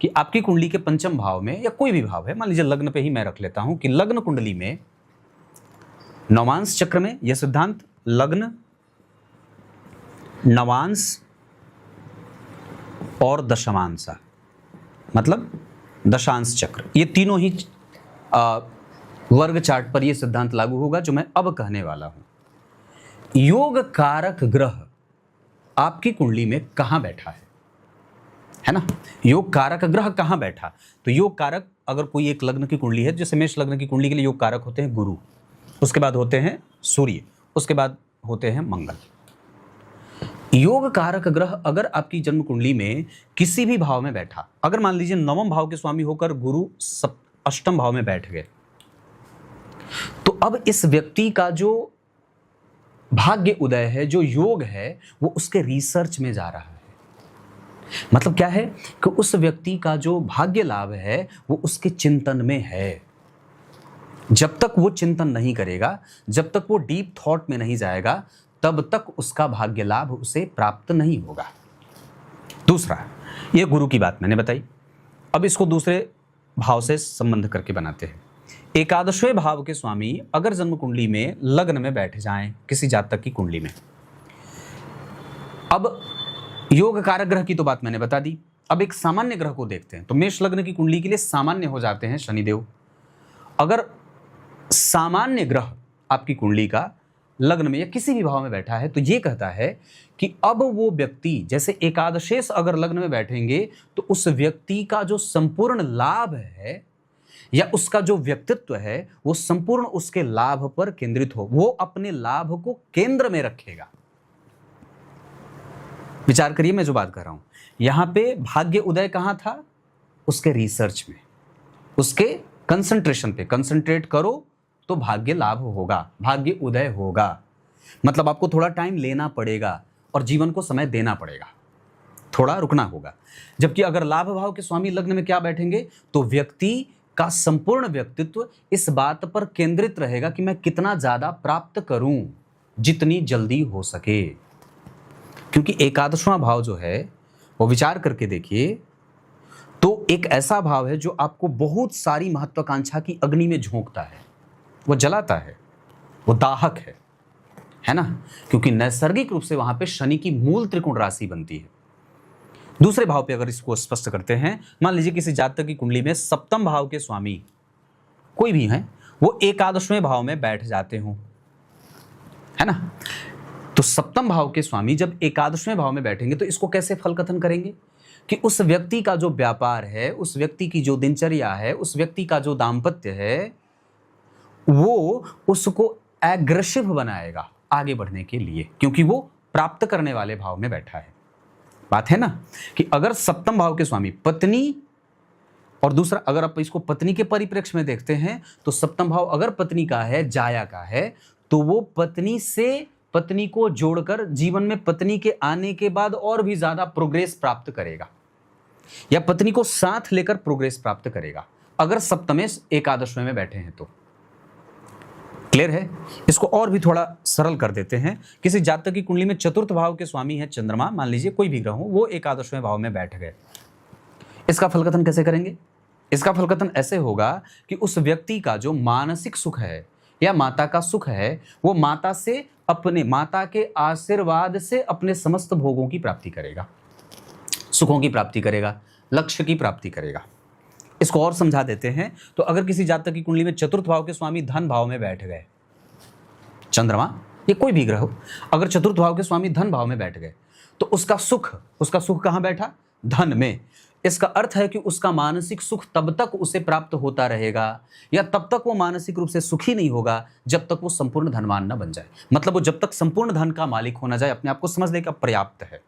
कि आपकी कुंडली के पंचम भाव में या कोई भी भाव है, मान लीजिए लग्न पे ही मैं रख लेता हूं कि लग्न कुंडली में नवांश चक्र में, यह सिद्धांत लग्न, नवांश और दशमांशा, मतलब दशांश चक्र, ये तीनों ही वर्ग चार्ट पर यह सिद्धांत लागू होगा जो मैं अब कहने वाला हूं। योग कारक ग्रह आपकी कुंडली में कहां बैठा है ना, योग कारक ग्रह कहां बैठा। तो योग कारक, अगर कोई एक लग्न की कुंडली है, जैसे मेष लग्न की कुंडली के लिए योग कारक होते हैं गुरु, उसके बाद होते हैं सूर्य, उसके बाद होते हैं मंगल। योग कारक ग्रह अगर आपकी जन्म कुंडली में किसी भी भाव में बैठा, अगर मान लीजिए नवम भाव के स्वामी होकर गुरु अष्टम भाव में बैठ गए, तो अब इस व्यक्ति का जो भाग्य उदय है, जो योग है, वो उसके रिसर्च में जा रहा है। मतलब क्या है कि उस व्यक्ति का जो भाग्य लाभ है वो उसके चिंतन में है। जब तक वो चिंतन नहीं करेगा, जब तक वो डीप थॉट में नहीं जाएगा, तब तक उसका भाग्य लाभ उसे प्राप्त नहीं होगा। दूसरा, ये गुरु की बात मैंने बताई। अब इसको दूसरे भाव से संबंध करके बनाते हैं। एकादशवें भाव के स्वामी अगर जन्म कुंडली में लग्न में बैठ जाएं किसी जातक की कुंडली में, अब योग कारक ग्रह की तो बात मैंने बता दी। अब एक सामान्य ग्रह को देखते हैं। तो मेष लग्न की कुंडली के लिए सामान्य हो जाते हैं शनिदेव। अगर सामान्य ग्रह आपकी कुंडली का लग्न में या किसी भी भाव में बैठा है, तो ये कहता है कि अब वो व्यक्ति, जैसे एकादशेश अगर लग्न में बैठेंगे, तो उस व्यक्ति का जो संपूर्ण लाभ है या उसका जो व्यक्तित्व है वो संपूर्ण उसके लाभ पर केंद्रित हो, वो अपने लाभ को केंद्र में रखेगा। विचार करिए मैं जो बात कर रहा हूं, यहां पे भाग्य उदय कहां था, उसके रिसर्च में, उसके कंसंट्रेशन पे। कंसंट्रेट करो तो भाग्य लाभ होगा, भाग्य उदय होगा। मतलब आपको थोड़ा टाइम लेना पड़ेगा और जीवन को समय देना पड़ेगा, थोड़ा रुकना होगा। जबकि अगर लाभ भाव के स्वामी लग्न में क्या बैठेंगे, तो व्यक्ति का संपूर्ण व्यक्तित्व इस बात पर केंद्रित रहेगा कि मैं कितना ज्यादा प्राप्त करूं, जितनी जल्दी हो सके। क्योंकि एकादशवां भाव जो है वो विचार करके देखिए तो एक ऐसा भाव है जो आपको बहुत सारी महत्वाकांक्षा की अग्नि में झोंकता है, वो जलाता है, वो दाहक है ना, क्योंकि नैसर्गिक रूप से वहां पे शनि की मूल त्रिकोण राशि बनती है। दूसरे भाव पे अगर इसको स्पष्ट करते हैं, मान लीजिए किसी जातक की कुंडली में सप्तम भाव के स्वामी कोई भी हैं, वो एकादशवें भाव में बैठ जाते हो, है ना। तो सप्तम भाव के स्वामी जब एकादशवें भाव में बैठेंगे तो इसको कैसे फल कथन करेंगे कि उस व्यक्ति का जो व्यापार है, उस व्यक्ति की जो दिनचर्या है, उस व्यक्ति का जो दाम्पत्य है, वो उसको एग्रेसिव बनाएगा आगे बढ़ने के लिए, क्योंकि वो प्राप्त करने वाले भाव में बैठा है। बात है ना कि अगर सप्तम भाव के स्वामी पत्नी, और दूसरा अगर आप इसको पत्नी के परिप्रेक्ष्य में देखते हैं तो सप्तम भाव अगर पत्नी का है, जाया का है, तो वो पत्नी से पत्नी को जोड़कर जीवन में पत्नी के आने के बाद और भी ज्यादा प्रोग्रेस प्राप्त करेगा, या पत्नी को साथ लेकर प्रोग्रेस प्राप्त करेगा अगर सप्तमेश एकादशवें में बैठे हैं तो। क्लियर है। इसको और भी थोड़ा सरल कर देते हैं। किसी जातक की कुंडली में चतुर्थ भाव के स्वामी है चंद्रमा, मान लीजिए कोई भी ग्रह हो, वो एकादशवें भाव में बैठ गए, इसका फलकथन कैसे करेंगे। इसका फलकथन ऐसे होगा कि उस व्यक्ति का जो मानसिक सुख है या माता का सुख है, वो माता से, अपने माता के आशीर्वाद से अपने समस्त भोगों की प्राप्ति करेगा, सुखों की प्राप्ति करेगा, लक्ष्य की प्राप्ति करेगा। इसको और समझा देते हैं। तो अगर किसी जातक की कुंडली में चतुर्थ भाव के स्वामी धन भाव में बैठ गए, चंद्रमा ये कोई भी ग्रह हो, अगर चतुर्थ भाव के स्वामी धन भाव में बैठ गए, तो उसका सुख कहां बैठा, धन में। इसका अर्थ है कि उसका मानसिक सुख तब तक उसे प्राप्त होता रहेगा, या तब तक वो मानसिक रूप से सुखी नहीं होगा जब तक वो संपूर्ण धनवान न बन जाए। मतलब वो जब तक संपूर्ण धन का मालिक हो ना जाए, अपने आप को समझ ले कि अब पर्याप्त है।